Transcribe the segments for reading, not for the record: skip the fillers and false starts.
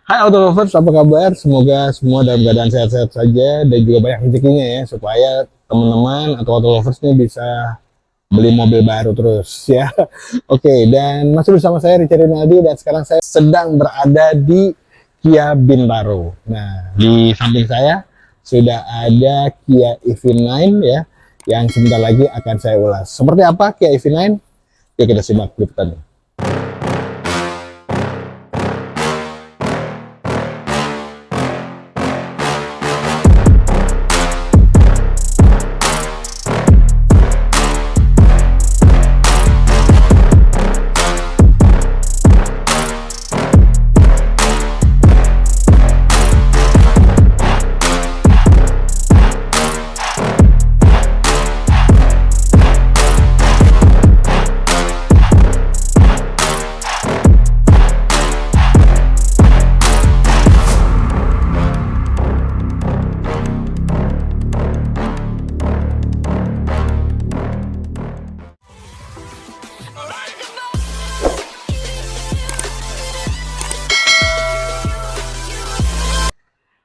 Hai Auto Lovers, apa kabar? Semoga semua dalam keadaan sehat-sehat saja dan juga banyak rezekinya ya, supaya teman-teman atau Auto Lovers ini bisa beli mobil baru terus ya. Oke, dan masih bersama saya Richard Rinaldi dan sekarang saya sedang berada di Kia Bintaro. Nah, di samping saya sudah ada Kia EV9 ya, yang sebentar lagi akan saya ulas. Seperti apa Kia EV9? Ya kita simak liputannya.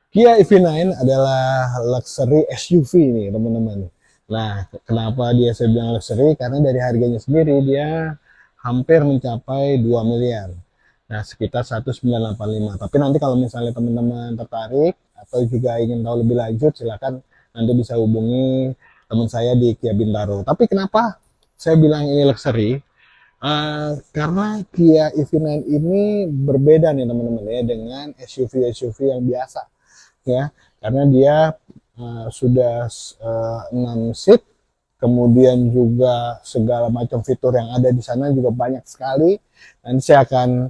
Kia EV9 adalah luxury SUV nih teman-teman. Nah, kenapa dia saya bilang luxury? Karena dari harganya sendiri dia hampir mencapai 2 miliar. Nah, sekitar 1985. Tapi nanti kalau misalnya teman-teman tertarik atau juga ingin tahu lebih lanjut, silakan nanti bisa hubungi teman saya di Kia Bintaro. Tapi kenapa saya bilang ini luxury? Karena Kia EV9 ini berbeda nih teman-teman ya dengan SUV-SUV yang biasa ya, karena dia sudah 6 seat, kemudian juga segala macam fitur yang ada di sana juga banyak sekali. Nanti saya akan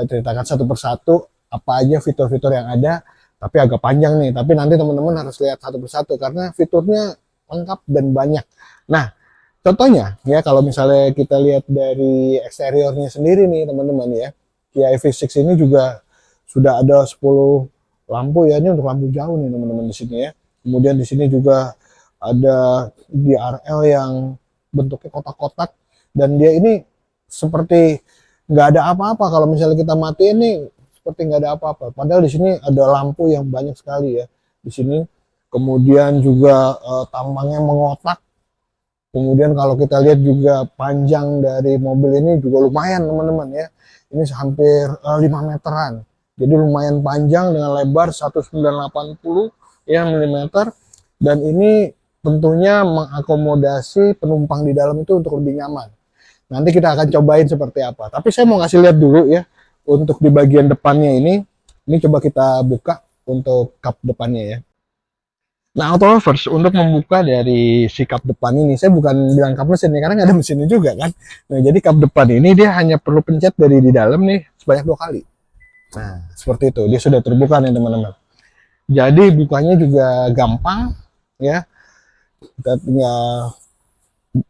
ceritakan satu persatu apa aja fitur-fitur yang ada, tapi agak panjang nih, tapi nanti teman-teman harus lihat satu persatu karena fiturnya lengkap dan banyak. Nah, contohnya ya, kalau misalnya kita lihat dari eksteriornya sendiri nih teman-teman ya, Kia EV6 ini juga sudah ada 10 lampu ya, ini untuk lampu jauh nih teman-teman di sini ya. Kemudian di sini juga ada DRL yang bentuknya kotak-kotak dan dia ini seperti nggak ada apa-apa. Kalau misalnya kita matiin nih seperti nggak ada apa-apa. Padahal di sini ada lampu yang banyak sekali ya di sini. Kemudian juga tampangnya mengotak. Kemudian kalau kita lihat juga panjang dari mobil ini juga lumayan teman-teman ya. Ini hampir 5 meteran. Jadi lumayan panjang dengan lebar 1980 ya milimeter, dan ini tentunya mengakomodasi penumpang di dalam itu untuk lebih nyaman. Nanti kita akan cobain seperti apa. Tapi saya mau ngasih lihat dulu ya untuk di bagian depannya ini. Ini coba kita buka untuk kap depannya ya. Nah, Auto Lovers, untuk membuka dari si kap depan ini, saya bukan bilang kap mesin nih, karena nggak ada mesinnya juga kan. Nah, jadi kap depan ini dia hanya perlu pencet dari di dalam nih sebanyak 2 kali. Nah, seperti itu. Dia sudah terbuka nih teman-teman. Jadi bukanya juga gampang ya. Kita tinggal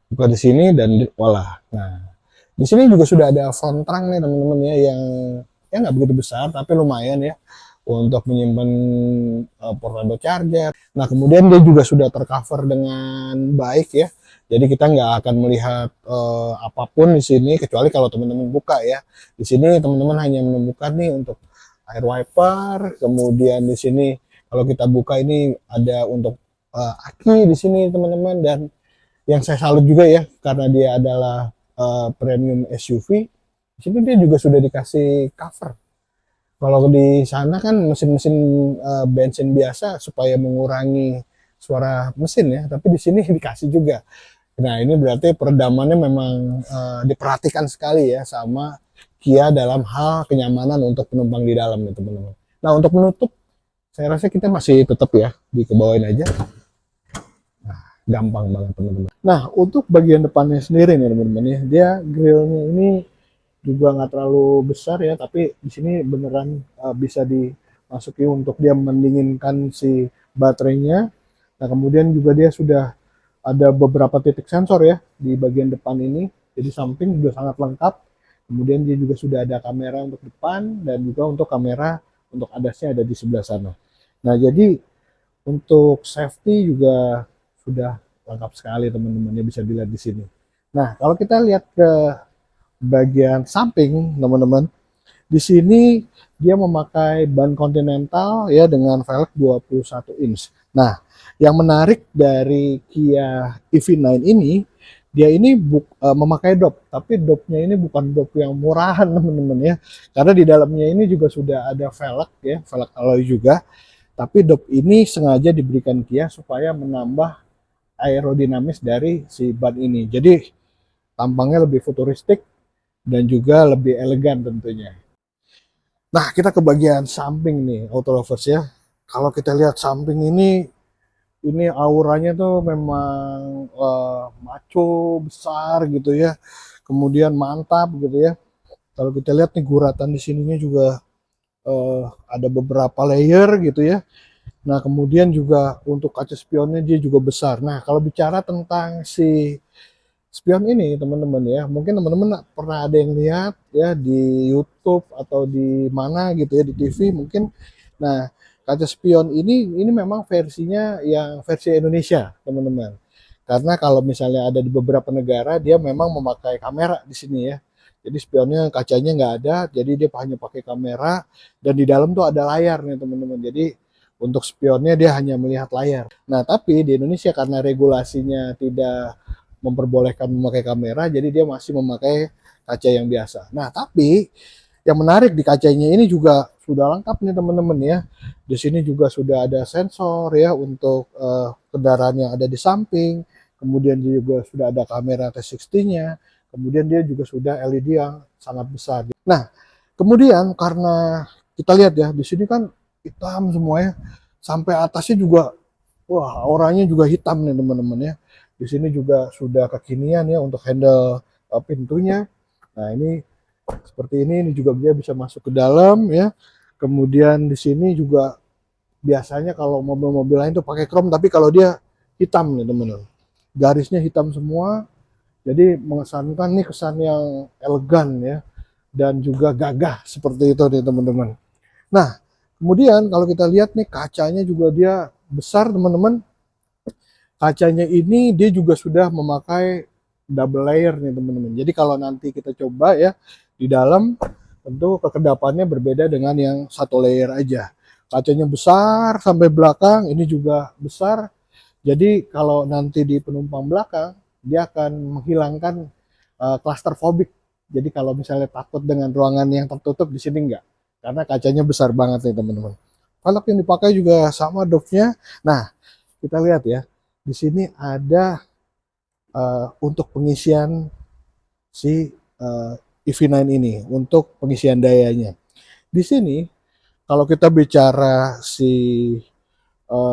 buka di sini dan voila. Nah, di sini juga sudah ada front trunk nih teman-teman ya, yang ya nggak begitu besar tapi lumayan ya untuk menyimpan portable charger. Nah, kemudian dia juga sudah tercover dengan baik ya. Jadi kita nggak akan melihat apapun di sini kecuali kalau teman-teman buka ya. Di sini teman-teman hanya menemukan nih untuk air wiper, kemudian di sini kalau kita buka ini ada untuk aki di sini teman-teman, dan yang saya salut juga ya karena dia adalah premium SUV. Di sini dia juga sudah dikasih cover. Kalau di sana kan mesin-mesin bensin biasa supaya mengurangi suara mesin ya, tapi di sini dikasih juga. Nah, ini berarti peredamannya memang diperhatikan sekali ya sama Kia dalam hal kenyamanan untuk penumpang di dalam nih teman-teman. Nah, untuk menutup saya rasa kita masih tetap ya dikebawain aja. Nah, gampang banget teman-teman. Nah, untuk bagian depannya sendiri nih teman-teman ya, dia grillnya ini juga nggak terlalu besar ya, tapi di sini beneran bisa dimasuki untuk dia mendinginkan si baterainya. Nah, kemudian juga dia sudah ada beberapa titik sensor ya di bagian depan ini, jadi samping juga sangat lengkap. Kemudian dia juga sudah ada kamera untuk depan dan juga untuk kamera untuk adasnya ada di sebelah sana. Nah, jadi untuk safety juga sudah lengkap sekali teman-teman ya, bisa dilihat di sini. Nah, kalau kita lihat ke bagian samping teman-teman, Di sini dia memakai ban Continental ya dengan velg 21 inch. Nah, yang menarik dari Kia EV9 ini, dia ini memakai dop, tapi dopnya ini bukan dop yang murahan teman-teman ya. Karena di dalamnya ini juga sudah ada velg ya, velg alloy juga. Tapi dop ini sengaja diberikan Kia supaya menambah aerodinamis dari si ban ini. Jadi tampangnya lebih futuristik dan juga lebih elegan tentunya. Nah, kita ke bagian samping nih, auto lovers ya. Kalau kita lihat samping ini auranya tuh memang maco, besar gitu ya. Kemudian mantap gitu ya. Kalau kita lihat nih guratan di sininya juga ada beberapa layer gitu ya. Nah, kemudian juga untuk kaca spionnya dia juga besar. Nah, kalau bicara tentang si spion ini teman-teman ya, mungkin teman-teman pernah ada yang lihat ya di YouTube atau di mana gitu ya, di TV mungkin. Nah, kaca spion ini memang versinya yang versi Indonesia teman-teman, karena kalau misalnya ada di beberapa negara dia memang memakai kamera di sini ya, jadi spionnya kacanya nggak ada, jadi dia hanya pakai kamera dan di dalam tuh ada layar nih teman-teman, jadi untuk spionnya dia hanya melihat layar. Nah, tapi di Indonesia karena regulasinya tidak memperbolehkan memakai kamera, jadi dia masih memakai kaca yang biasa. Nah, tapi yang menarik di kacanya ini juga sudah lengkap nih teman-teman ya. Di sini juga sudah ada sensor ya untuk kendaraan yang ada di samping. Kemudian juga sudah ada kamera 360-nya. Kemudian dia juga sudah LED yang sangat besar. Nah, kemudian karena kita lihat ya, di sini kan hitam semua ya. Sampai atasnya juga, wah auranya juga hitam nih teman-teman ya. Di sini juga sudah kekinian ya untuk handle pintunya. Nah, ini seperti ini juga dia bisa masuk ke dalam ya. Kemudian di sini juga biasanya kalau mobil-mobil lain tuh pakai chrome, tapi kalau dia hitam nih teman-teman. Garisnya hitam semua. Jadi mengesankan nih kesan yang elegan ya dan juga gagah seperti itu nih teman-teman. Nah, kemudian kalau kita lihat nih kacanya juga dia besar teman-teman. Kacanya ini dia juga sudah memakai double layer nih teman-teman. Jadi kalau nanti kita coba ya di dalam, tentu kekedapannya berbeda dengan yang satu layer aja. Kacanya besar sampai belakang, ini juga besar. Jadi kalau nanti di penumpang belakang, dia akan menghilangkan claustrophobic. Jadi kalau misalnya takut dengan ruangan yang tertutup, di sini enggak. Karena kacanya besar banget nih teman-teman. Velg yang dipakai juga sama dopnya. Nah, kita lihat ya. Di sini ada untuk pengisian si EV9 ini, untuk pengisian dayanya. Di sini kalau kita bicara si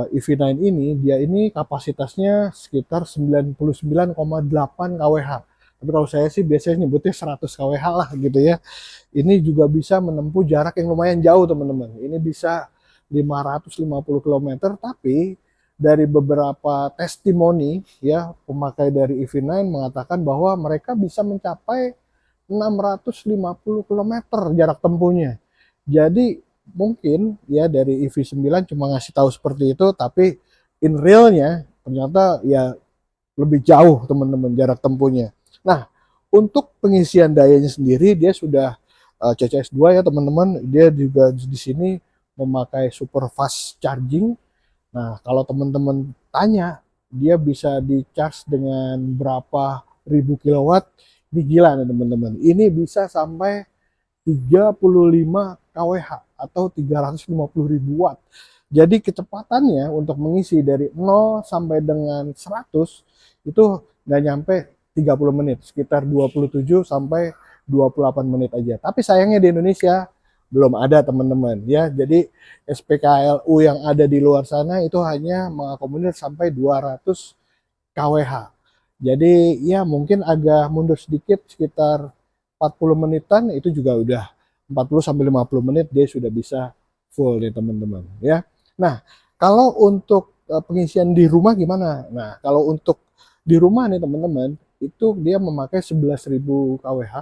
EV9 ini, dia ini kapasitasnya sekitar 99,8 kWh. Tapi kalau saya sih biasanya nyebutnya 100 kWh lah gitu ya. Ini juga bisa menempuh jarak yang lumayan jauh teman-teman. Ini bisa 550 km, tapi dari beberapa testimoni ya pemakai dari EV9 mengatakan bahwa mereka bisa mencapai 650 km jarak tempuhnya. Jadi mungkin ya dari EV9 cuma ngasih tahu seperti itu, tapi in realnya ternyata ya lebih jauh teman-teman jarak tempuhnya. Nah, untuk pengisian dayanya sendiri dia sudah CCS2 ya teman-teman. Dia juga di sini memakai super fast charging. Nah, kalau teman-teman tanya, dia bisa di-charge dengan berapa ribu kilowatt, ini gila nih teman-teman. Ini bisa sampai 35 kWh atau 350 ribu watt. Jadi kecepatannya untuk mengisi dari 0 sampai dengan 100 itu nggak nyampe 30 menit, sekitar 27 sampai 28 menit aja. Tapi sayangnya di Indonesia belum ada teman-teman ya. Jadi SPKLU yang ada di luar sana itu hanya mengakomodir sampai 200 kWh. Jadi ya mungkin agak mundur sedikit, sekitar 40 menitan itu juga udah 40 sampai 50 menit dia sudah bisa full nih teman-teman ya. Nah, kalau untuk pengisian di rumah gimana? Nah, kalau untuk di rumah nih teman-teman, itu dia memakai 11.000 kWh.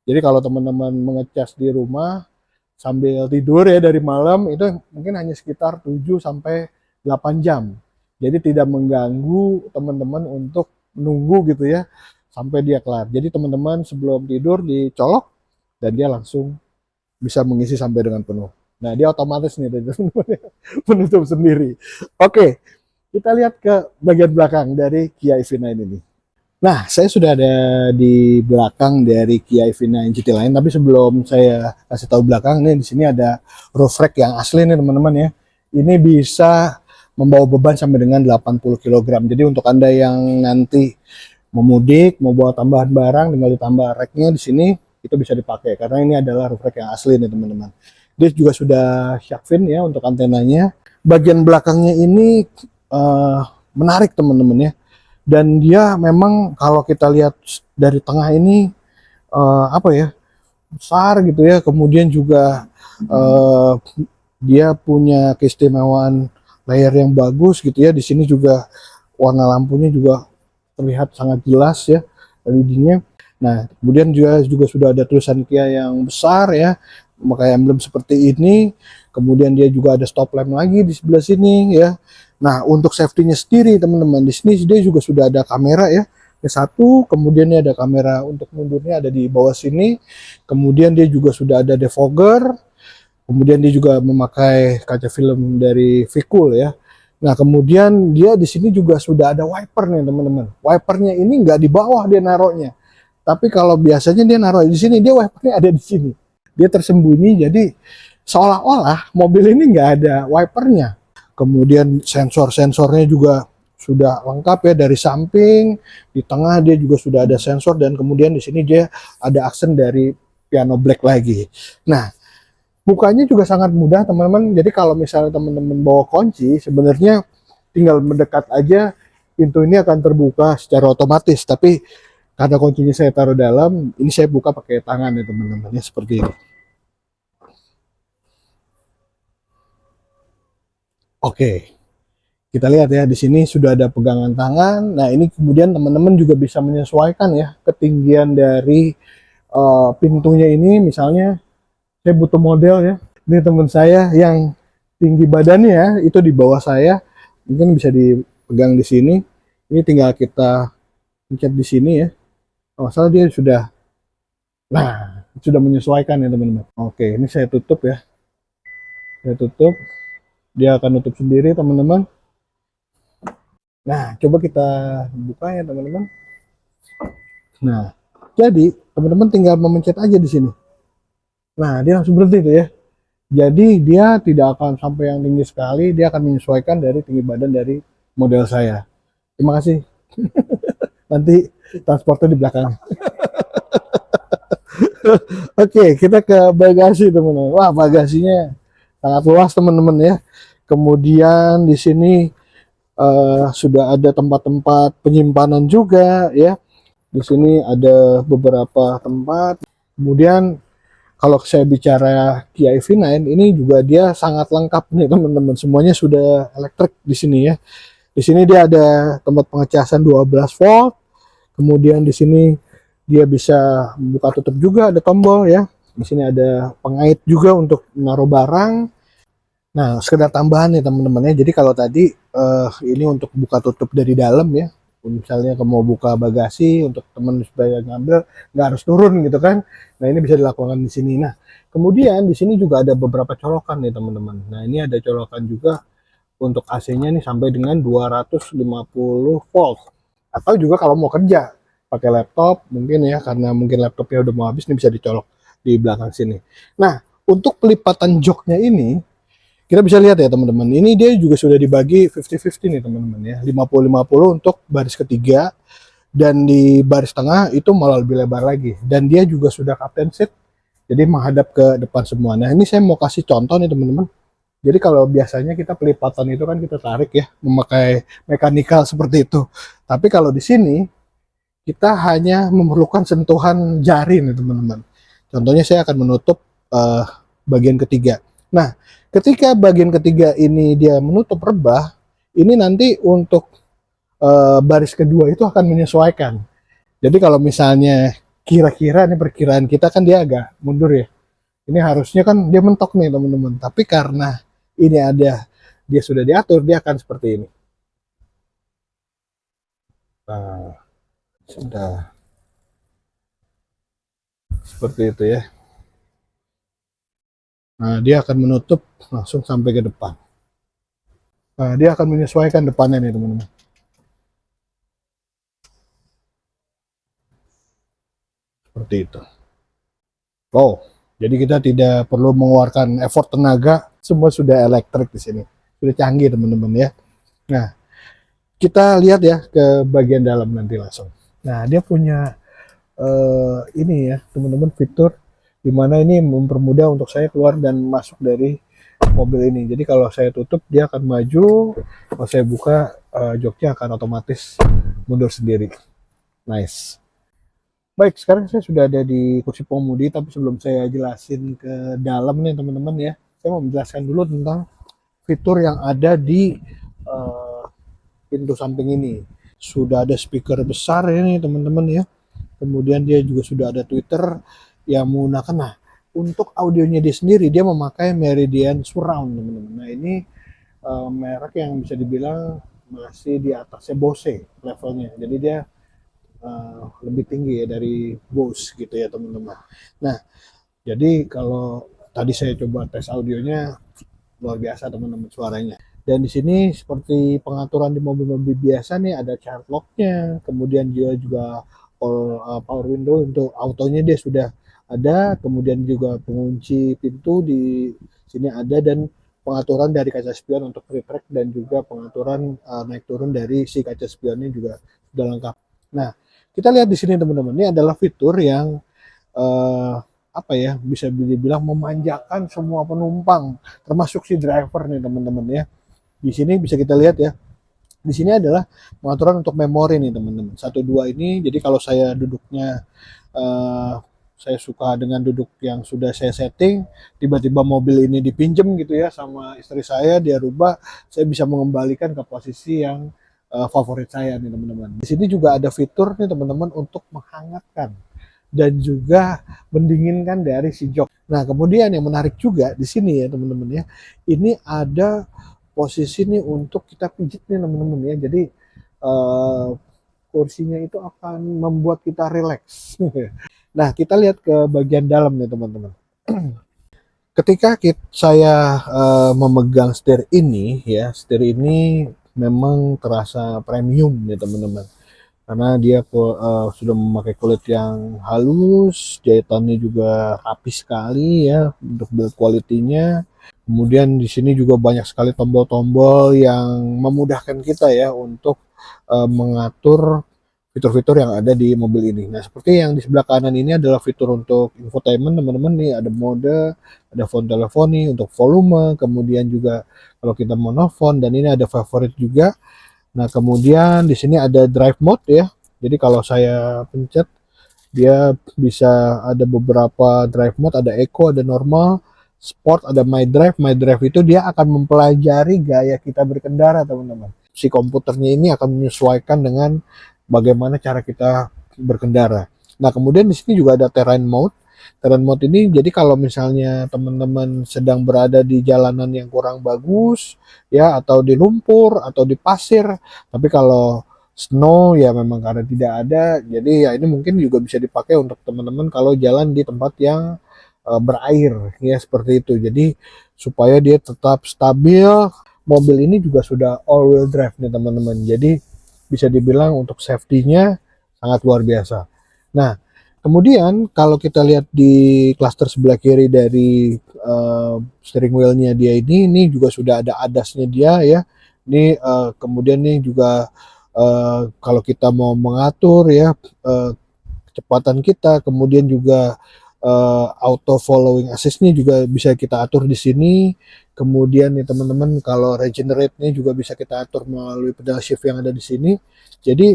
Jadi kalau teman-teman mengecas di rumah sambil tidur ya dari malam, itu mungkin hanya sekitar 7 sampai 8 jam. Jadi tidak mengganggu teman-teman untuk menunggu gitu ya sampai dia kelar. Jadi teman-teman sebelum tidur dicolok dan dia langsung bisa mengisi sampai dengan penuh. Nah, dia otomatis nih teman-teman, menutup sendiri. Oke, kita lihat ke bagian belakang dari Kia EV9 ini. Nah, saya sudah ada di belakang dari Kia EV9 GT Line, tapi sebelum saya kasih tahu belakang nih, di sini ada roof rack yang asli nih teman-teman ya. Ini bisa membawa beban sampai dengan 80 kg. Jadi untuk Anda yang nanti memudik, mau bawa tambahan barang, tinggal ditambah racknya di sini, itu bisa dipakai karena ini adalah roof rack yang asli nih teman-teman. Dia juga sudah shark fin ya untuk antenanya. Bagian belakangnya ini uh, menarik teman-teman ya, dan dia memang kalau kita lihat dari tengah ini apa ya, besar gitu ya, kemudian juga uh, dia punya keistimewaan layar yang bagus gitu ya. Di sini juga warna lampunya juga terlihat sangat jelas ya, LED-nya. Nah, kemudian juga sudah ada tulisan Kia yang besar ya, maka emblem seperti ini. Kemudian dia juga ada stop lamp lagi di sebelah sini ya. Nah, untuk safety-nya sendiri teman-teman, di sini dia juga sudah ada kamera ya. Satu, kemudian ini ada kamera untuk mundurnya ada di bawah sini. Kemudian dia juga sudah ada defogger. Kemudian dia juga memakai kaca film dari Vicul ya. Nah, kemudian dia di sini juga sudah ada wiper nih teman-teman. Wipernya ini nggak di bawah dia naruhnya, tapi kalau biasanya dia naruh di sini, dia wipernya ada di sini. Dia tersembunyi, jadi seolah-olah mobil ini nggak ada wipernya. Kemudian sensor-sensornya juga sudah lengkap ya, dari samping, di tengah dia juga sudah ada sensor, dan kemudian di sini dia ada aksen dari piano black lagi. Nah, bukanya juga sangat mudah teman-teman. Jadi kalau misalnya teman-teman bawa kunci, sebenarnya tinggal mendekat aja, pintu ini akan terbuka secara otomatis. Tapi karena kuncinya saya taruh dalam, ini saya buka pakai tangan ya teman-teman ya, seperti ini. Oke, kita lihat ya, di sini sudah ada pegangan tangan. Nah, ini kemudian teman-teman juga bisa menyesuaikan ya ketinggian dari pintunya ini. Misalnya saya butuh model ya, ini teman saya yang tinggi badannya ya, itu di bawah saya, mungkin bisa dipegang di sini. Ini tinggal kita pencet di sini ya. Oh, salah dia sudah, nah sudah menyesuaikan ya teman-teman. Oke, ini saya tutup ya, saya tutup, dia akan tutup sendiri teman-teman. Nah, coba kita buka ya teman-teman. Nah, jadi teman-teman tinggal memencet aja di sini. Nah, dia langsung berhenti tuh ya. Jadi dia tidak akan sampai yang tinggi sekali, dia akan menyesuaikan dari tinggi badan dari model saya. Terima kasih. Nanti transporter di belakang. Oke, kita ke bagasi teman-teman. Wah, bagasinya sangat luas teman-teman ya. Kemudian di sini sudah ada tempat-tempat penyimpanan juga ya. Di sini ada beberapa tempat. Kemudian kalau saya bicara Kia EV9 ini juga dia sangat lengkap nih teman-teman. Semuanya sudah elektrik di sini ya. Di sini dia ada tempat pengecasan 12 volt. Kemudian di sini dia bisa buka tutup juga, ada tombol ya. Di sini ada pengait juga untuk menaruh barang. Nah, sekedar tambahan nih teman-teman ya. Jadi kalau tadi ini untuk buka tutup dari dalam ya. Misalnya kamu mau buka bagasi untuk teman supaya ngambil, nggak harus turun gitu kan. Nah, ini bisa dilakukan di sini. Nah, kemudian di sini juga ada beberapa colokan nih teman-teman. Nah, ini ada colokan juga untuk AC-nya nih sampai dengan 250 volt. Atau juga kalau mau kerja pakai laptop mungkin ya, karena mungkin laptopnya udah mau habis, nih bisa dicolok di belakang sini. Nah, untuk pelipatan joknya ini kita bisa lihat ya teman-teman, ini dia juga sudah dibagi 50-50 nih teman-teman ya, 50-50 untuk baris ketiga, dan di baris tengah itu malah lebih lebar lagi, dan dia juga sudah captain seat, jadi menghadap ke depan semua. Nah, ini saya mau kasih contoh nih teman-teman. Jadi kalau biasanya kita pelipatan itu kan kita tarik ya, memakai mekanikal seperti itu. Tapi kalau di sini kita hanya memerlukan sentuhan jari nih teman-teman. Contohnya saya akan menutup bagian ketiga. Nah, ketika bagian ketiga ini dia menutup rebah, ini nanti untuk baris kedua itu akan menyesuaikan. Jadi kalau misalnya kira-kira ini perkiraan kita kan dia agak mundur ya. Ini harusnya kan dia mentok nih teman-teman. Tapi karena ini ada, dia sudah diatur, dia akan seperti ini. Nah, sudah seperti itu ya. Nah, dia akan menutup langsung sampai ke depan. Nah, dia akan menyesuaikan depannya nih teman-teman. Seperti itu. Oh, jadi kita tidak perlu mengeluarkan effort tenaga, semua sudah elektrik di sini. Sudah canggih teman-teman ya. Nah, kita lihat ya ke bagian dalam nanti langsung. Nah, dia punya ini ya teman-teman, fitur di mana ini mempermudah untuk saya keluar dan masuk dari mobil ini. Jadi kalau saya tutup dia akan maju, kalau saya buka joknya akan otomatis mundur sendiri. Nice. Baik, sekarang saya sudah ada di kursi pengemudi, tapi sebelum saya jelasin ke dalam nih teman-teman ya, saya mau menjelaskan dulu tentang fitur yang ada di uh, pintu samping ini. Sudah ada speaker besar ini teman-teman ya. Kemudian dia juga sudah ada Twitter yang menggunakan. Nah, untuk audionya dia sendiri dia memakai Meridian Surround teman-teman. Nah, ini merek yang bisa dibilang masih di atasnya Bose levelnya. Jadi dia lebih tinggi ya dari Bose gitu ya teman-teman. Nah, jadi kalau tadi saya coba tes audionya luar biasa teman-teman suaranya. Dan di sini seperti pengaturan di mobil-mobil biasa nih ada child lock-nya, kemudian dia juga power window untuk autonya dia sudah ada, kemudian juga pengunci pintu di sini ada, dan pengaturan dari kaca spion untuk retract dan juga pengaturan naik turun dari si kaca spionnya juga sudah lengkap. Nah, kita lihat di sini teman-teman, ini adalah fitur yang uh, apa ya, bisa dibilang memanjakan semua penumpang termasuk si driver nih teman-teman ya. Di sini bisa kita lihat ya, di sini adalah pengaturan untuk memori nih teman-teman. Satu dua ini, jadi kalau saya duduknya saya suka dengan duduk yang sudah saya setting, tiba-tiba mobil ini dipinjem gitu ya sama istri saya, dia rubah, saya bisa mengembalikan ke posisi yang favorit saya nih teman-teman. Di sini juga ada fitur nih teman-teman untuk menghangatkan dan juga mendinginkan dari si jok. Nah, kemudian yang menarik juga di sini ya teman-teman ya, ini ada posisi nih untuk kita pijit nih teman-teman ya. Jadi kursinya itu akan membuat kita rileks. Nah, kita lihat ke bagian dalam nih teman-teman. Ketika saya memegang setir ini ya, setir ini memang terasa premium nih teman-teman, karena dia sudah memakai kulit yang halus, jahitannya juga rapi sekali ya untuk build quality-nya. Kemudian di sini juga banyak sekali tombol-tombol yang memudahkan kita ya untuk mengatur fitur-fitur yang ada di mobil ini. Nah, seperti yang di sebelah kanan ini adalah fitur untuk infotainment teman-teman nih, ada mode, ada phone teleponi untuk volume, kemudian juga kalau kita mau nelfon, dan ini ada favorit juga. Nah, kemudian di sini ada drive mode ya. Jadi kalau saya pencet dia bisa ada beberapa drive mode, ada eco, ada normal, sport, ada my drive. My drive itu dia akan mempelajari gaya kita berkendara, teman-teman. Si komputernya ini akan menyesuaikan dengan bagaimana cara kita berkendara. Nah, kemudian di sini juga ada terrain mode. Terrain mode ini jadi kalau misalnya teman-teman sedang berada di jalanan yang kurang bagus ya, atau di lumpur atau di pasir, tapi kalau snow ya memang karena tidak ada, jadi ya ini mungkin juga bisa dipakai untuk teman-teman kalau jalan di tempat yang berair ya, seperti itu. Jadi supaya dia tetap stabil. Mobil ini juga sudah all wheel drive nih teman-teman, jadi bisa dibilang untuk safety-nya sangat luar biasa. Nah, kemudian kalau kita lihat di klaster sebelah kiri dari steering wheel-nya dia ini juga sudah ada ADAS-nya dia ya. Ini kemudian nih juga kalau kita mau mengatur ya kecepatan kita, kemudian juga auto following assist-nya juga bisa kita atur di sini. Kemudian nih teman-teman, kalau regenerate-nya juga bisa kita atur melalui pedal shift yang ada di sini. Jadi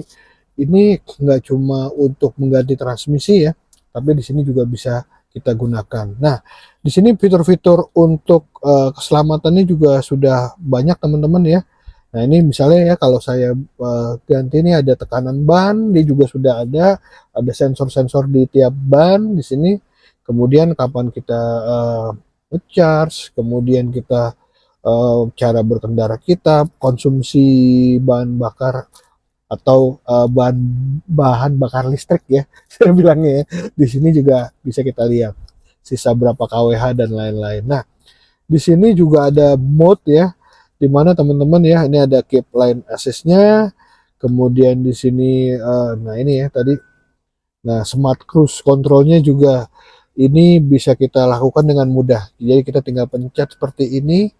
ini nggak cuma untuk mengganti transmisi ya, tapi di sini juga bisa kita gunakan. Nah, di sini fitur-fitur untuk keselamatannya juga sudah banyak teman-teman ya. Nah, ini misalnya ya kalau saya ganti ini ada tekanan ban, dia juga sudah ada sensor-sensor di tiap ban di sini. Kemudian kapan kita ngecharge, kemudian kita cara berkendara kita, konsumsi bahan bakar atau bahan bakar listrik ya, saya bilangnya ya. Di sini juga bisa kita lihat sisa berapa kWh dan lain-lain. Nah, Di sini juga ada mode ya, dimana teman-teman ya, ini ada keep line access-nya, kemudian di sini nah ini ya tadi, nah smart cruise control-nya juga ini bisa kita lakukan dengan mudah. Jadi kita tinggal pencet seperti ini,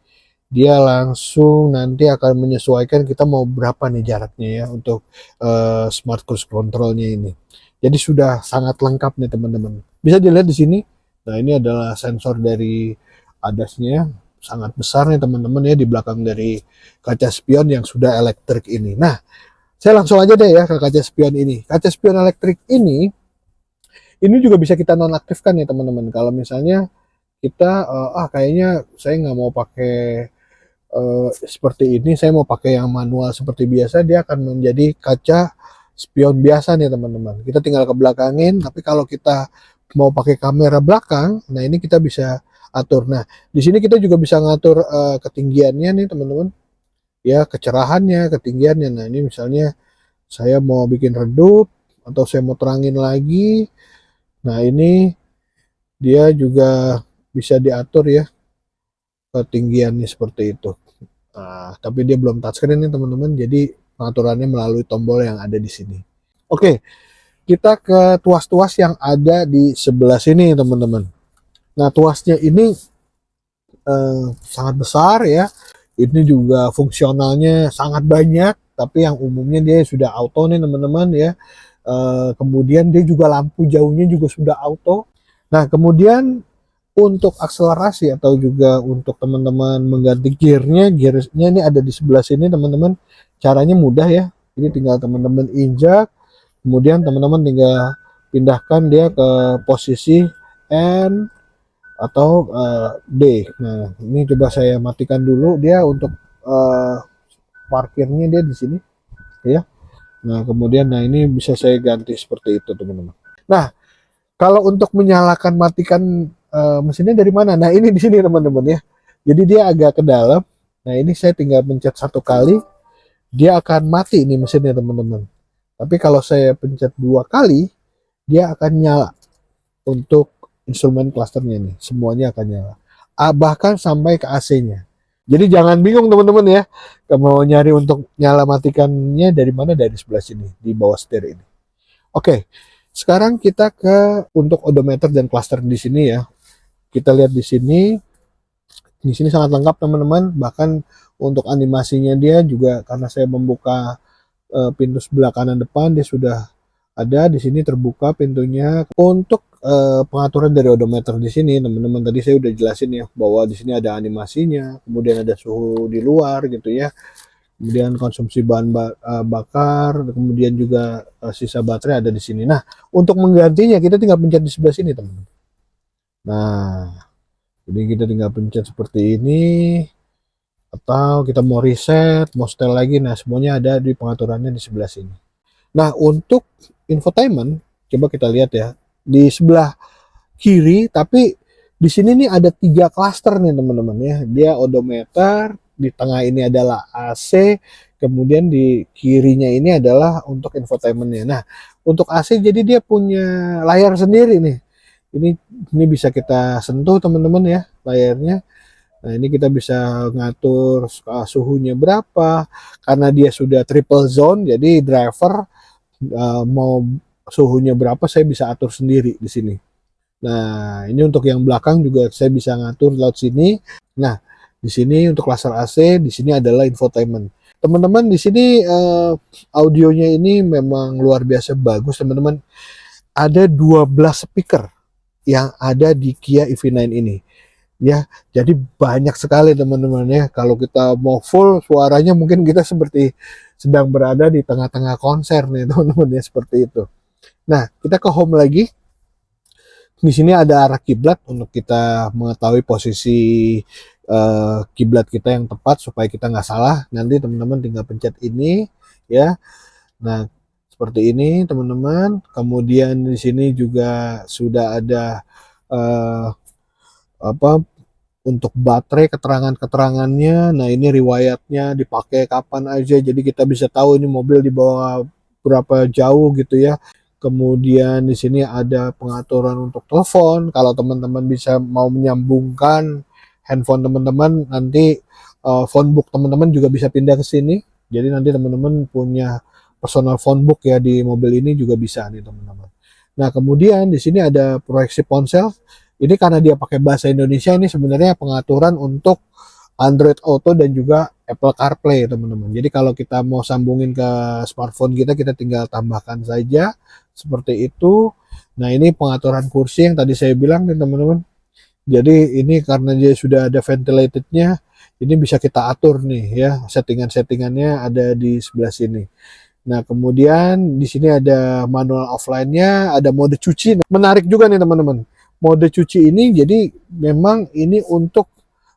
dia langsung nanti akan menyesuaikan kita mau berapa nih jaraknya ya untuk smart cruise controlnya ini. Jadi sudah sangat lengkap nih teman-teman. Bisa dilihat di sini. Nah ini adalah sensor dari ADAS-nya, sangat besar nih teman-teman ya di belakang dari kaca spion yang sudah elektrik ini. Nah, saya langsung aja deh ya ke kaca spion ini. Kaca spion elektrik ini juga bisa kita nonaktifkan ya teman-teman. Kalau misalnya kita kayaknya saya nggak mau pakai seperti ini, saya mau pakai yang manual seperti biasa, dia akan menjadi kaca spion biasa nih teman-teman. Kita tinggal ke belakangin, tapi kalau kita mau pakai kamera belakang, nah ini kita bisa atur. Nah, di sini kita juga bisa ngatur ketinggiannya nih teman-teman. Ya, kecerahannya, ketinggiannya. Nah, ini misalnya saya mau bikin redup atau saya mau terangin lagi. Nah, ini dia juga bisa diatur ya ketinggiannya seperti itu. Nah, tapi dia belum touchscreen nih teman-teman, jadi pengaturannya melalui tombol yang ada di sini. Oke, kita ke tuas-tuas yang ada di sebelah sini teman-teman. Nah, tuasnya ini sangat besar ya. Ini juga fungsionalnya sangat banyak, tapi yang umumnya dia sudah auto nih teman-teman ya. Kemudian dia juga lampu jauhnya juga sudah auto. Nah, kemudian untuk akselerasi atau juga untuk teman-teman mengganti gearnya ini ada di sebelah sini teman-teman. Caranya mudah ya. Ini tinggal teman-teman injak, kemudian teman-teman tinggal pindahkan dia ke posisi N atau D. Nah, ini coba saya matikan dulu dia untuk parkirnya dia di sini ya. Nah, kemudian ini bisa saya ganti seperti itu teman-teman. Nah, kalau untuk menyalakan matikan mesinnya dari mana? Nah, ini di sini teman-teman ya. Jadi dia agak ke dalam. Nah, ini saya tinggal pencet satu kali, dia akan mati nih mesinnya teman-teman. Tapi kalau saya pencet 2 kali, dia akan nyala untuk instrumen klasternya nih. Semuanya akan nyala. Bahkan sampai ke AC-nya. Jadi jangan bingung teman-teman ya. Mau nyari untuk nyala matikannya dari mana? Dari sebelah sini, di bawah setir ini. Oke, sekarang kita ke untuk odometer dan cluster di sini ya. Kita lihat di sini. Di sini sangat lengkap teman-teman. Bahkan untuk animasinya dia juga karena saya membuka pintu sebelah kanan depan dia sudah ada di sini terbuka pintunya. Untuk pengaturan dari odometer di sini teman-teman tadi saya udah jelasin ya bahwa di sini ada animasinya, kemudian ada suhu di luar gitu ya, kemudian konsumsi bahan bakar, kemudian juga sisa baterai ada di sini. Nah, untuk menggantinya kita tinggal pencet di sebelah sini teman-teman. Nah, jadi kita tinggal pencet seperti ini, atau kita mau reset, mau setel lagi, nah semuanya ada di pengaturannya di sebelah sini. Nah, untuk infotainment coba kita lihat ya di sebelah kiri, tapi di sini nih ada 3 klaster nih teman-teman ya. Dia odometer, di tengah ini adalah AC, kemudian di kirinya ini adalah untuk infotainmentnya. Nah, untuk AC jadi dia punya layar sendiri nih. Ini bisa kita sentuh teman-teman ya layarnya. Nah, ini kita bisa ngatur suhunya berapa, karena dia sudah triple zone, jadi driver mau suhunya berapa saya bisa atur sendiri di sini. Nah, ini untuk yang belakang juga saya bisa ngatur lewat sini. Nah, di sini untuk cluster AC, di sini adalah infotainment. Teman-teman di sini audionya ini memang luar biasa bagus teman-teman. Ada 12 speaker yang ada di Kia EV9 ini. Ya, jadi banyak sekali teman-teman ya. Kalau kita mau full suaranya mungkin kita seperti sedang berada di tengah-tengah konser nih teman-teman ya, seperti itu. Nah, kita ke home lagi. Di sini ada arah kiblat untuk kita mengetahui posisi kiblat kita yang tepat supaya kita nggak salah. Nanti teman-teman tinggal pencet ini ya. Nah, seperti ini teman-teman. Kemudian di sini juga sudah ada untuk baterai, keterangannya. Nah, ini riwayatnya dipakai kapan aja, jadi kita bisa tahu ini mobil dibawa berapa jauh gitu ya. Kemudian di sini ada pengaturan untuk telepon, kalau teman-teman bisa mau menyambungkan handphone teman-teman nanti, phone book teman-teman juga bisa pindah ke sini. Jadi nanti teman-teman punya personal phone book ya di mobil ini juga bisa nih teman-teman. Nah kemudian di sini ada proyeksi ponsel. Ini karena dia pakai bahasa Indonesia, ini sebenarnya pengaturan untuk Android Auto dan juga Apple CarPlay teman-teman. Jadi kalau kita mau sambungin ke smartphone kita, kita tinggal tambahkan saja seperti itu. Nah ini pengaturan kursi yang tadi saya bilang nih teman-teman. Jadi ini karena dia sudah ada ventilatednya, ini bisa kita atur nih ya, settingan-settingannya ada di sebelah sini. Nah kemudian di sini ada manual offline-nya, ada mode cuci. Menarik juga nih teman-teman. Mode cuci ini jadi memang ini untuk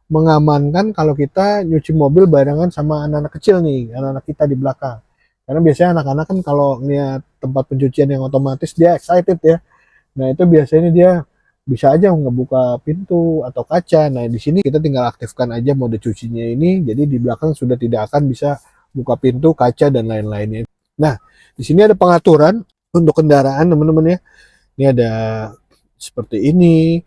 mengamankan kalau kita nyuci mobil barengan sama anak-anak kecil nih, anak-anak kita di belakang. Karena biasanya anak-anak kan kalau lihat tempat pencucian yang otomatis dia excited ya. Nah itu biasanya dia bisa aja ngebuka pintu atau kaca. Nah di sini kita tinggal aktifkan aja mode cucinya ini, jadi di belakang sudah tidak akan bisa buka pintu, kaca dan lain-lainnya. Nah di sini ada pengaturan untuk kendaraan teman-teman ya. Ini ada seperti ini,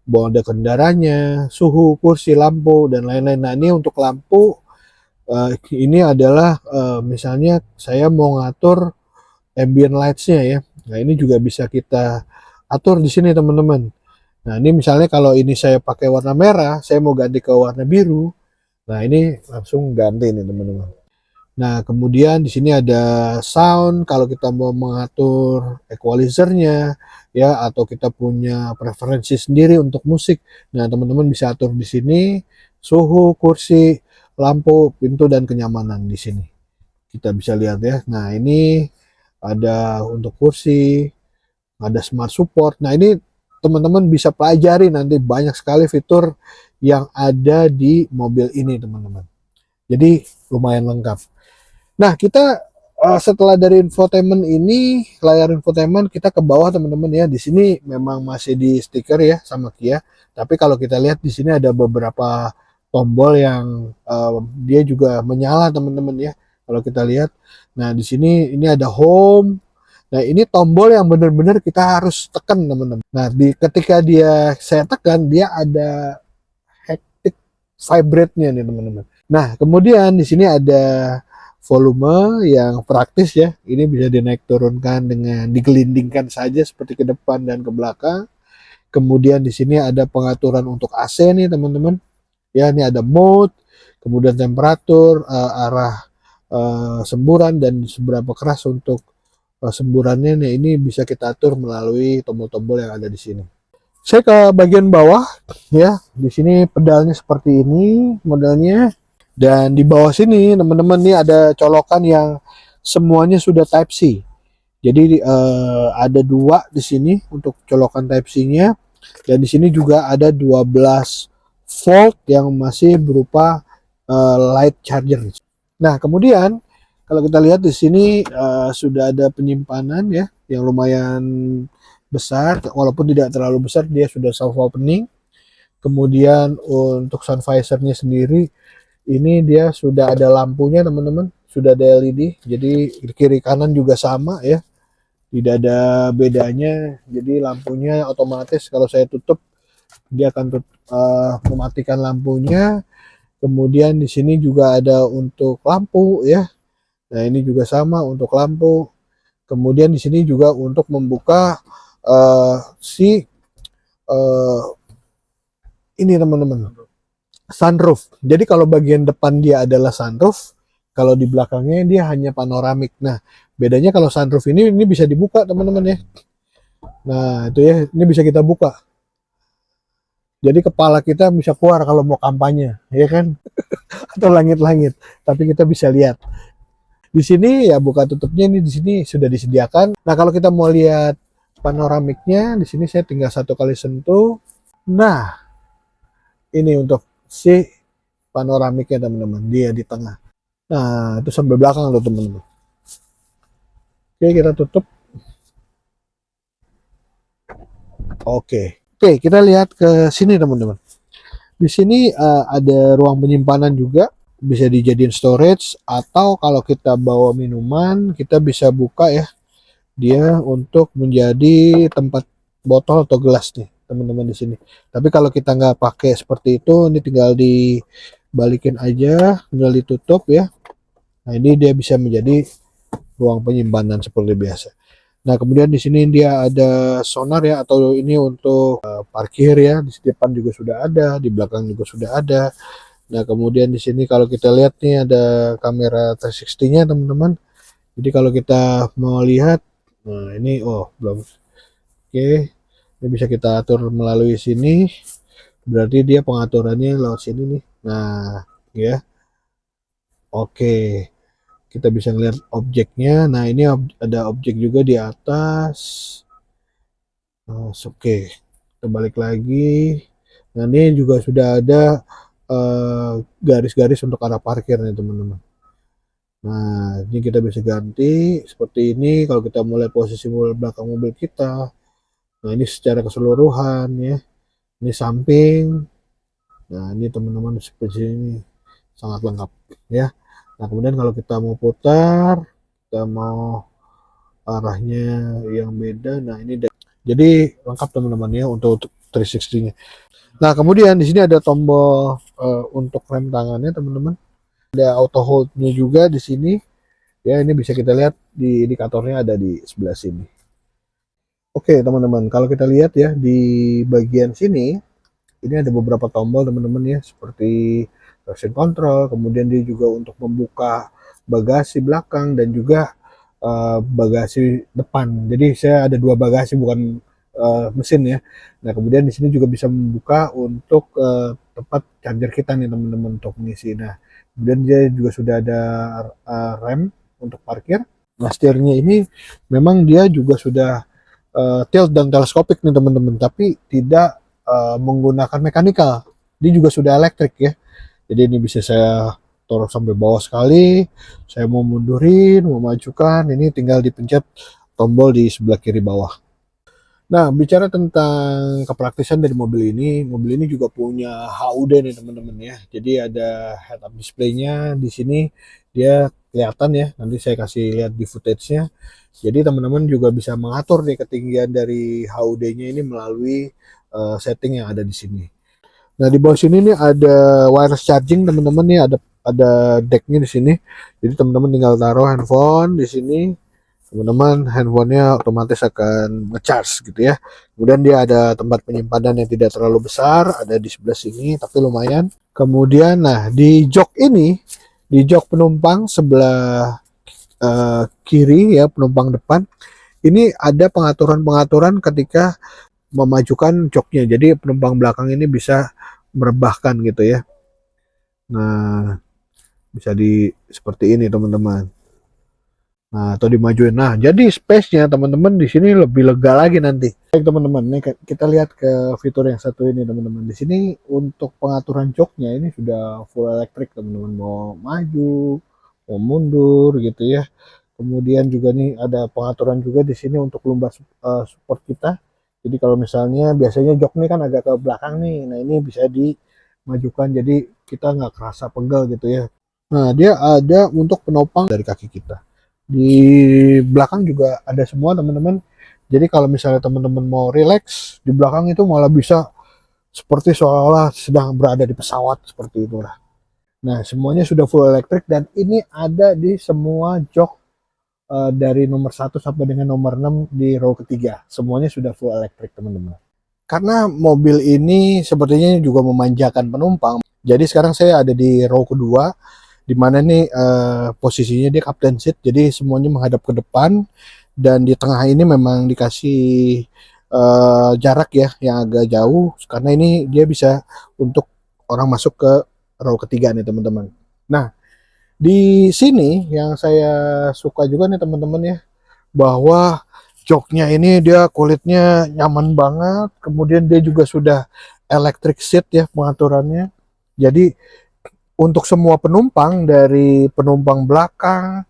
mode kendaraannya, suhu, kursi, lampu dan lain-lain. Nah ini untuk lampu, ini adalah misalnya saya mau ngatur ambient lights-nya ya. Nah ini juga bisa kita atur di sini teman-teman. Nah ini misalnya kalau ini saya pakai warna merah, saya mau ganti ke warna biru. Nah ini langsung ganti nih teman-teman. Nah kemudian di sini ada sound kalau kita mau mengatur equalizer-nya ya, atau kita punya preferensi sendiri untuk musik. Nah teman-teman bisa atur di sini suhu, kursi, lampu, pintu dan kenyamanan di sini. Kita bisa lihat ya. Nah ini ada untuk kursi, ada smart support. Nah ini teman-teman bisa pelajari nanti, banyak sekali fitur yang ada di mobil ini teman-teman. Jadi lumayan lengkap. Nah kita setelah dari infotainment ini, layar infotainment, kita ke bawah teman-teman ya. Di sini memang masih di stiker ya sama Kia. Tapi kalau kita lihat di sini ada beberapa tombol yang dia juga menyala teman-teman ya. Kalau kita lihat, nah di sini ini ada home. Nah ini tombol yang benar-benar kita harus tekan teman-teman. Nah ketika saya tekan, dia ada haptic vibrate-nya nih teman-teman. Nah kemudian di sini ada volume yang praktis ya. Ini bisa dinaik turunkan dengan digelindingkan saja seperti ke depan dan ke belakang. Kemudian di sini ada pengaturan untuk AC nih teman-teman. Ya ini ada mode, kemudian temperatur, arah semburan dan seberapa keras untuk semburannya. Nih ini bisa kita atur melalui tombol-tombol yang ada di sini. Saya ke bagian bawah ya. Di sini pedalnya seperti ini modelnya, dan di bawah sini teman-teman nih ada colokan yang semuanya sudah Type C. Jadi ada dua di sini untuk colokan Type C-nya, dan di sini juga ada 12 volt yang masih berupa light charger. Nah kemudian kalau kita lihat di sini sudah ada penyimpanan ya yang lumayan besar, walaupun tidak terlalu besar, dia sudah self opening. Kemudian untuk sun visor-nya sendiri ini dia sudah ada lampunya teman-teman, sudah ada LED. Jadi kiri kanan juga sama ya, tidak ada bedanya. Jadi lampunya otomatis kalau saya tutup dia akan mematikan lampunya. Kemudian di sini juga ada untuk lampu ya. Nah ini juga sama untuk lampu. Kemudian di sini juga untuk membuka ini teman-teman, sunroof. Jadi kalau bagian depan dia adalah sunroof, kalau di belakangnya dia hanya panoramik. Nah bedanya kalau sunroof ini bisa dibuka teman-teman ya. Nah itu ya, ini bisa kita buka. Jadi kepala kita bisa keluar kalau mau kampanye, ya kan? Atau langit-langit. Tapi kita bisa lihat. Di sini ya buka tutupnya ini di sini sudah disediakan. Nah kalau kita mau lihat panoramiknya, di sini saya tinggal satu kali sentuh. Nah ini untuk si panoramiknya teman-teman, dia di tengah. Nah itu sampai belakang loh teman-teman. Oke kita tutup. Oke kita lihat ke sini teman-teman. Di sini ada ruang penyimpanan juga, bisa dijadiin storage, atau kalau kita bawa minuman kita bisa buka ya dia untuk menjadi tempat botol atau gelas nih. teman-teman di sini. Tapi kalau kita nggak pakai seperti itu, ini tinggal dibalikin aja, tinggal ditutup ya. Nah, ini dia bisa menjadi ruang penyimpanan seperti biasa. Nah, kemudian di sini dia ada sonar ya, atau ini untuk parkir ya. Di depan juga sudah ada, di belakang juga sudah ada. Nah, kemudian di sini kalau kita lihat nih ada kamera 360-nya teman-teman. Jadi kalau kita mau lihat, nah ini belum. Oke, ini bisa kita atur melalui sini. Berarti dia pengaturannya lewat sini nih. Nah, ya. Oke. Kita bisa ngeliat objeknya. Nah, ini ada objek juga di atas. Oke, kita balik lagi. Nah, ini juga sudah ada garis-garis untuk arah parkir nih teman-teman. Nah, ini kita bisa ganti seperti ini kalau kita mulai posisi belakang mobil kita. Nah, ini secara keseluruhan ya. Ini samping. Nah, ini teman-teman seperti ini sangat lengkap ya. Nah, kemudian kalau kita mau putar, kita mau arahnya yang beda. Nah, ini jadi lengkap teman-teman ya untuk 360-nya. Nah, kemudian di sini ada tombol untuk rem tangannya teman-teman. Ada auto hold-nya juga di sini. Ya, ini bisa kita lihat di indikatornya ada di sebelah sini. Oke, teman-teman, kalau kita lihat ya di bagian sini, ini ada beberapa tombol teman-teman ya, seperti traction control, kemudian dia juga untuk membuka bagasi belakang dan juga bagasi depan. Jadi saya ada 2 bagasi bukan mesin ya. Nah, kemudian di sini juga bisa membuka untuk tempat charger kita nih teman-teman untuk mengisi. Nah, kemudian dia juga sudah ada rem untuk parkir. Nah, setirnya ini memang dia juga sudah tilt dan teleskopik nih teman-teman, tapi tidak menggunakan mekanikal. Dia juga sudah elektrik ya. Jadi ini bisa saya taruh sampai bawah sekali. Saya mau mundurin, mau majukan, ini tinggal dipencet tombol di sebelah kiri bawah. Nah, bicara tentang kepraktisan dari mobil ini juga punya HUD nih teman-teman ya. Jadi ada head up display-nya di sini, dia kelihatan ya. Nanti saya kasih lihat di footage-nya. Jadi teman-teman juga bisa mengatur nih ketinggian dari HUD-nya ini melalui setting yang ada di sini. Nah, di bawah sini nih ada wireless charging teman-teman nih, ada deck-nya di sini. Jadi teman-teman tinggal taruh handphone di sini. Teman-teman handphonenya otomatis akan nge-charge gitu ya. Kemudian dia ada tempat penyimpanan yang tidak terlalu besar, ada di sebelah sini tapi lumayan. Kemudian nah di jok ini, di jok penumpang sebelah kiri ya, penumpang depan, ini ada pengaturan-pengaturan ketika memajukan joknya. Jadi penumpang belakang ini bisa merebahkan gitu ya. Nah, bisa di seperti ini teman-teman. Nah, atau dimajuin. Nah, jadi space-nya teman-teman di sini lebih lega lagi nanti. Baik teman-teman, nih kita lihat ke fitur yang satu ini teman-teman. Di sini untuk pengaturan joknya ini sudah full elektrik teman-teman. Mau maju, mau mundur gitu ya. Kemudian juga nih ada pengaturan juga di sini untuk lumbar support kita. Jadi kalau misalnya biasanya jok ini kan agak ke belakang nih. Nah, ini bisa dimajukan jadi kita nggak kerasa pegel gitu ya. Nah, dia ada untuk penopang dari kaki kita. Di belakang juga ada semua teman-teman. Jadi kalau misalnya teman-teman mau relax, di belakang itu malah bisa seperti seolah-olah sedang berada di pesawat seperti itulah. Nah, semuanya sudah full elektrik dan ini ada di semua jok dari nomor 1 sampai dengan nomor 6 di row ketiga. Semuanya sudah full elektrik teman-teman. Karena mobil ini sepertinya juga memanjakan penumpang. Jadi sekarang saya ada di row kedua, di mana nih posisinya dia captain seat, jadi semuanya menghadap ke depan dan di tengah ini memang dikasih jarak ya yang agak jauh karena ini dia bisa untuk orang masuk ke row ketiga nih teman-teman. Nah, di sini yang saya suka juga nih teman-teman ya, bahwa joknya ini dia kulitnya nyaman banget, kemudian dia juga sudah electric seat ya pengaturannya. Jadi untuk semua penumpang dari penumpang belakang,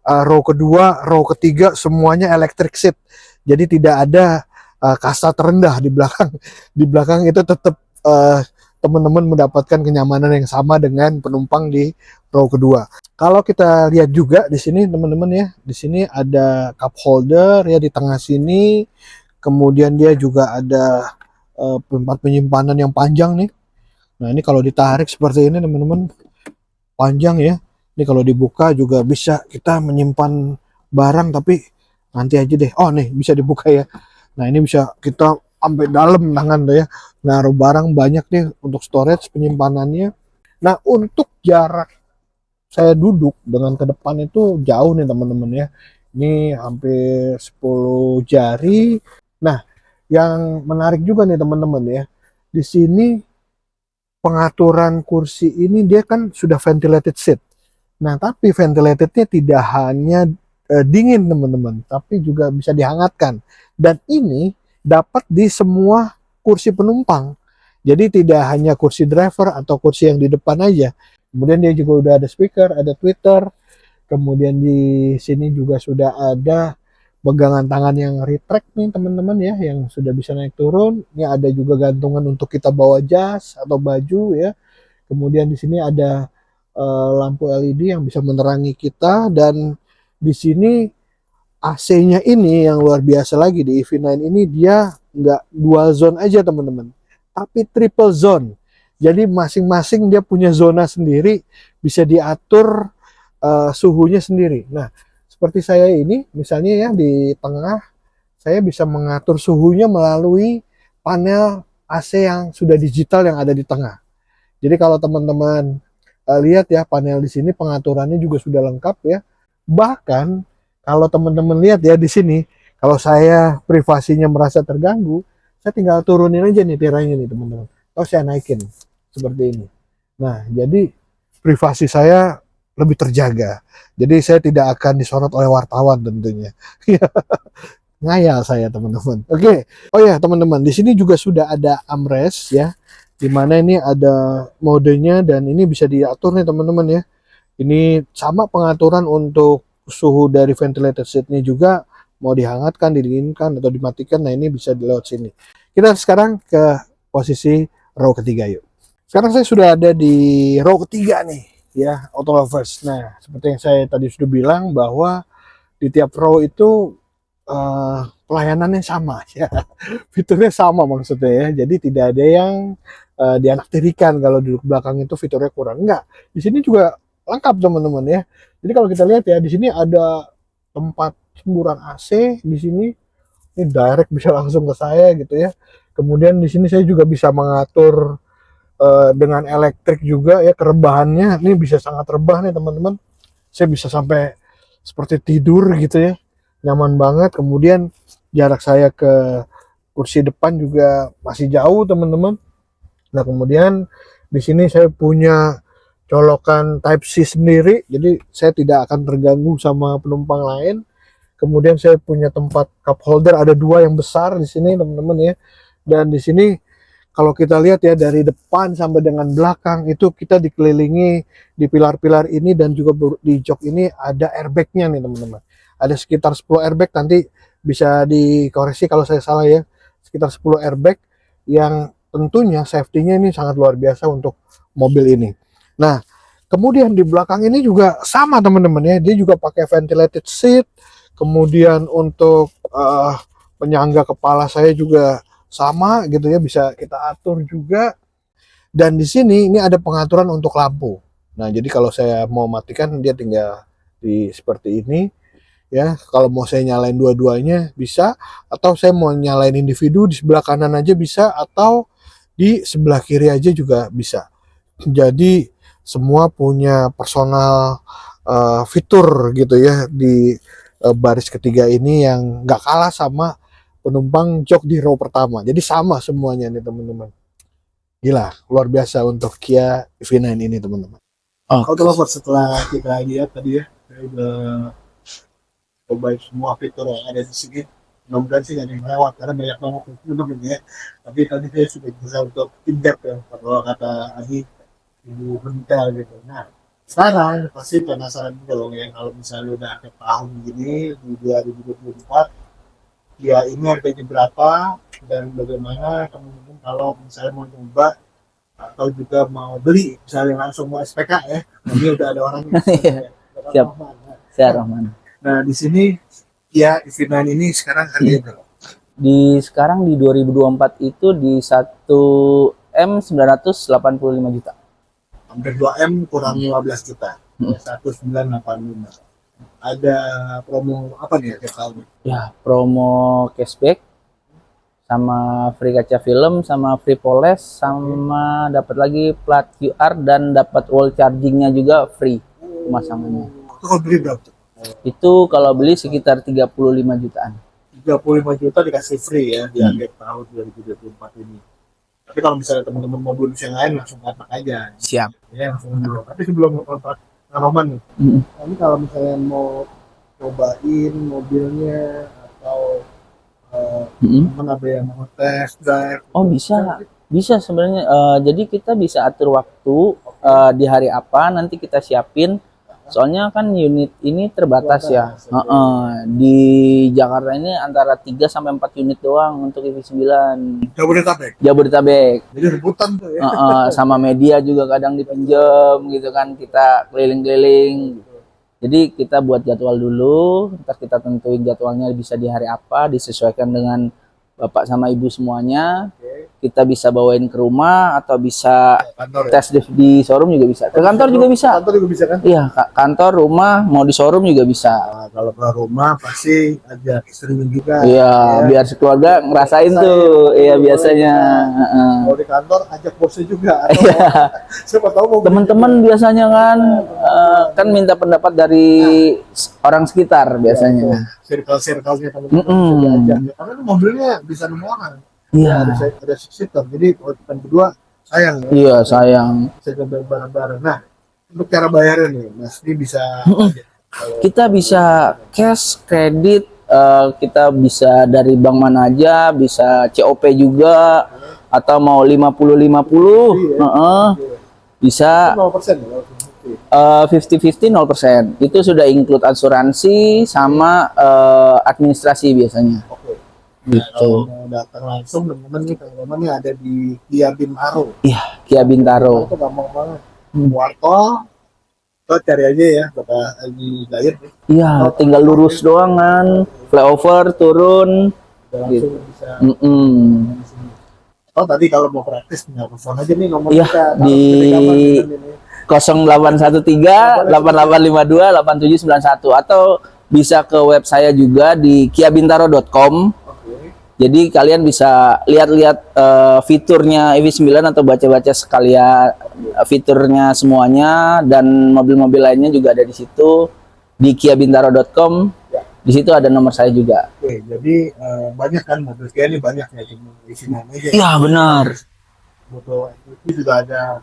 row kedua, row ketiga semuanya electric seat. Jadi tidak ada kasta terendah di belakang. Di belakang itu tetap teman-teman mendapatkan kenyamanan yang sama dengan penumpang di row kedua. Kalau kita lihat juga di sini teman-teman ya, di sini ada cup holder ya di tengah sini. Kemudian dia juga ada tempat penyimpanan yang panjang nih. Nah ini kalau ditarik seperti ini teman-teman, panjang ya. Ini kalau dibuka juga bisa kita menyimpan barang, tapi nanti aja deh. Oh nih bisa dibuka ya. Nah ini bisa kita sampai dalam tangan tuh ya. Naruh barang banyak nih untuk storage penyimpanannya. Nah untuk jarak saya duduk dengan ke depan itu jauh nih teman-teman ya. Ini hampir 10 jari. Nah, yang menarik juga nih teman-teman ya. Di sini pengaturan kursi ini dia kan sudah ventilated seat. Nah, tapi ventilatednya tidak hanya dingin teman-teman, tapi juga bisa dihangatkan. Dan ini dapat di semua kursi penumpang. Jadi tidak hanya kursi driver atau kursi yang di depan aja. Kemudian dia juga udah ada speaker, ada tweeter. Kemudian di sini juga sudah ada pegangan tangan yang retract nih teman-teman ya, yang sudah bisa naik turun. Ini ada juga gantungan untuk kita bawa jas atau baju ya. Kemudian di sini ada lampu LED yang bisa menerangi kita, dan di sini AC-nya ini yang luar biasa lagi di EV9 ini, dia nggak dual zone aja teman-teman, tapi triple zone. Jadi masing-masing dia punya zona sendiri, bisa diatur suhunya sendiri. Nah, seperti saya ini misalnya ya di tengah, saya bisa mengatur suhunya melalui panel AC yang sudah digital yang ada di tengah. Jadi kalau teman-teman lihat ya, panel di sini pengaturannya juga sudah lengkap ya. Bahkan kalau teman-teman lihat ya di sini, kalau saya privasinya merasa terganggu, saya tinggal turunin aja nih tirainya nih teman-teman. Atau saya naikin seperti ini. Nah, jadi privasi saya lebih terjaga. Jadi saya tidak akan disorot oleh wartawan tentunya. Ngayal saya teman-teman. Oke. Oh ya teman-teman, di sini juga sudah ada armrest ya, dimana ini ada modenya dan ini bisa diatur nih teman-teman ya. Ini sama pengaturan untuk suhu dari ventilated seatnya juga, mau dihangatkan, didinginkan atau dimatikan. Nah ini bisa lewat sini. Kita sekarang ke posisi row ketiga yuk. Sekarang saya sudah ada di row ketiga nih ya, auto lovers. Nah seperti yang saya tadi sudah bilang bahwa di tiap row itu pelayanannya sama ya, fiturnya sama maksudnya ya. Jadi tidak ada yang dianaktirikan kalau duduk belakang itu fiturnya kurang. Enggak, di sini juga lengkap teman-teman ya. Jadi kalau kita lihat ya, di sini ada tempat semburan AC di sini. Ini direct bisa langsung ke saya gitu ya. Kemudian di sini saya juga bisa mengatur dengan elektrik juga ya, kerebahannya ini bisa sangat rebah nih teman-teman. Saya bisa sampai seperti tidur gitu ya, nyaman banget. Kemudian jarak saya ke kursi depan juga masih jauh teman-teman. Nah kemudian di sini saya punya colokan Type C sendiri, jadi saya tidak akan terganggu sama penumpang lain. Kemudian saya punya tempat cup holder, ada dua yang besar di sini teman-teman ya. Dan di sini kalau kita lihat ya, dari depan sampai dengan belakang itu kita dikelilingi di pilar-pilar ini, dan juga di jok ini ada airbagnya nih teman-teman. Ada sekitar 10 airbag, nanti bisa dikoreksi kalau saya salah ya. Sekitar 10 airbag yang tentunya safety-nya ini sangat luar biasa untuk mobil ini. Nah, kemudian di belakang ini juga sama teman-teman ya, dia juga pakai ventilated seat. Kemudian untuk penyangga kepala saya juga sama gitu ya, bisa kita atur juga. Dan di sini ini ada pengaturan untuk lampu. Nah, jadi kalau saya mau matikan dia tinggal di seperti ini ya. Kalau mau saya nyalain dua-duanya bisa, atau saya mau nyalain individu di sebelah kanan aja bisa, atau di sebelah kiri aja juga bisa. Jadi semua punya personal fitur gitu ya di baris ketiga ini, yang nggak kalah sama penumpang jok di row pertama. Jadi sama semuanya nih teman-teman. Gila, luar biasa untuk Kia EV9 ini teman-teman. Auto lover, setelah kita lihat tadi ya, saya udah cobain semua fitur yang ada di sini. Mudah-mudahan sih gak ada yang lewat karena banyak banget teman-teman ya. Tapi tadi saya sudah bisa untuk in-depth ya, kalau kata Agi, ibu mental gitu. Nah, sekarang pasti penasaran juga dong ya, kalau misalnya udah akhir tahun gini di 2024, ya ini harganya berapa dan bagaimana teman-teman kalau misalnya mau coba atau juga mau beli, misalnya langsung mau SPK ya. Ini udah ada orang yang Iya, siap. Siap, Rahman. Nah, di sini ya EV9 ini sekarang harganya berapa? Sekarang di 2024 itu di 1 M 985 juta. Hampir 2 M kurang 15 juta. 1985. Ada promo apa nih akhir tahun? Ya, promo cashback sama free kaca film sama free poles sama dapat lagi plat QR dan dapat wall chargingnya juga free pemasangannya. Itu kalau beli berapa? Itu kalau beli sekitar 35 jutaan. 35 juta dikasih free ya di akhir tahun 2024 ini. Tapi kalau misalnya teman-teman mau bonus yang lain langsung kontak aja. Siap. Ya langsung dulu. Tapi sebelum kontak Roman nih, ini kalau misalnya mau cobain mobilnya atau teman ada yang mau test drive. Oh bisa sebenarnya. Jadi kita bisa atur waktu di hari apa nanti kita siapin. Soalnya kan unit ini terbatas ya. Di Jakarta ini antara 3 sampai 4 unit doang untuk EV9. Jabodetabek. Jadi rebutan tuh ya. Sama media juga kadang dipinjam gitu kan, kita keliling-keliling. Jadi kita buat jadwal dulu, ntar kita tentuin jadwalnya bisa di hari apa, disesuaikan dengan bapak sama ibu semuanya. Kita bisa bawain ke rumah atau bisa Kantor ya? tes drive di showroom juga bisa. Ke kantor juga bisa. Kantor juga bisa kan? Iya, kantor, rumah, mau di showroom juga bisa. Nah, kalau ke rumah pasti ajak istri juga. Iya, biar sekeluarga ngerasain tuh. Iya, biasanya. Kalau di kantor ajak bosnya juga. Iya. Siapa tahu mau Teman-teman biasanya kan minta pendapat dari orang sekitar biasanya. circle-nya teman-teman bisa diajak. Karena ini mobilnya bisa 6 orang. Iya. Ada six seater. Jadi kalau kita berdua sayang ya. Iya, sayang. Bisa coba bareng-bareng. Nah, untuk cara bayarnya nih, Mas, ini bisa Kita bisa cash, kredit, kita bisa dari bank mana aja, bisa COP juga, atau mau 50-50, bisa 0% ya. 50-50 0%. Itu sudah include asuransi sama administrasi biasanya. Oke. Gitu. Kalau mau datang langsung, teman-teman nih, kalau teman nih ada di Kia Bintaro. Iya, Kia Bintaro. Itu gampang banget. Wartol, kita cari aja ya, Bapak Haji Dayat. Iya, tinggal lurus doang kan, flyover turun. Langsung Gitu. bisa. Mm-mm. Oh, tadi kalau mau praktis, tinggal telepon aja nih nomor Iya, kita. di 0813 8852 8791 atau bisa ke web saya juga di kiabintaro.com. Jadi kalian bisa lihat-lihat fiturnya EV9 atau baca-baca sekalian fiturnya semuanya, dan mobil-mobil lainnya juga ada di situ di kiabintaro.com. Di situ ada nomor saya juga. Oke, jadi banyak kan mobil Kia ini banyak ya, cuma isi nama aja. Iya benar. Mobil ini juga ada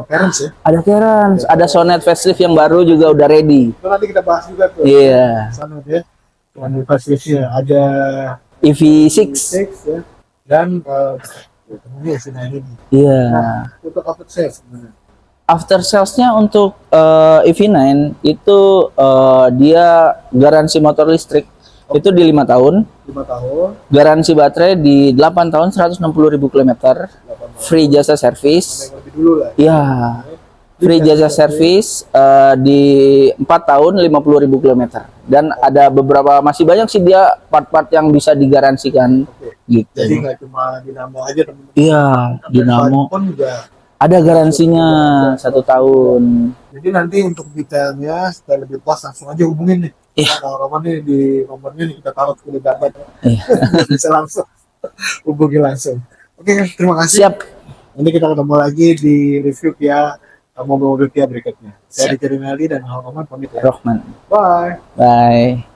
Parents ya. Ada Terence, ada Sonet facelift yang baru juga udah ready. Itu nanti kita bahas juga tuh. Iya. Sana ya. Sonet faceliftnya ada EV6. ya. Dan ini sudah ini. Iya. Untuk after sales gimana? After salesnya untuk EV9 itu dia garansi motor listrik itu di 5 tahun, 5 tahun, garansi baterai di 8 tahun 160.000 km, free jasa servis. yang lebih dulu lah. Ya, free jasa servis di 4 tahun 50.000 km. Dan ada beberapa, masih banyak sih dia part-part yang bisa digaransikan. Oke. Gitu. Jadi nggak cuma dinamo aja teman-teman. Iya, dinamo. Pun juga. Ada garansinya 1 tahun. Jadi nanti untuk detailnya supaya lebih puas langsung aja hubungin nih. Iya. Kalau Roman nih di nomornya nih kita taruh di gambar. Iya. Bisa langsung hubungi langsung. Oke, terima kasih. Siap. Nanti kita ketemu lagi di review Kia mobil-mobil Kia berikutnya. Saya Diki Rinaldi dan Roman pamit ya. Rohman. Bye. Bye.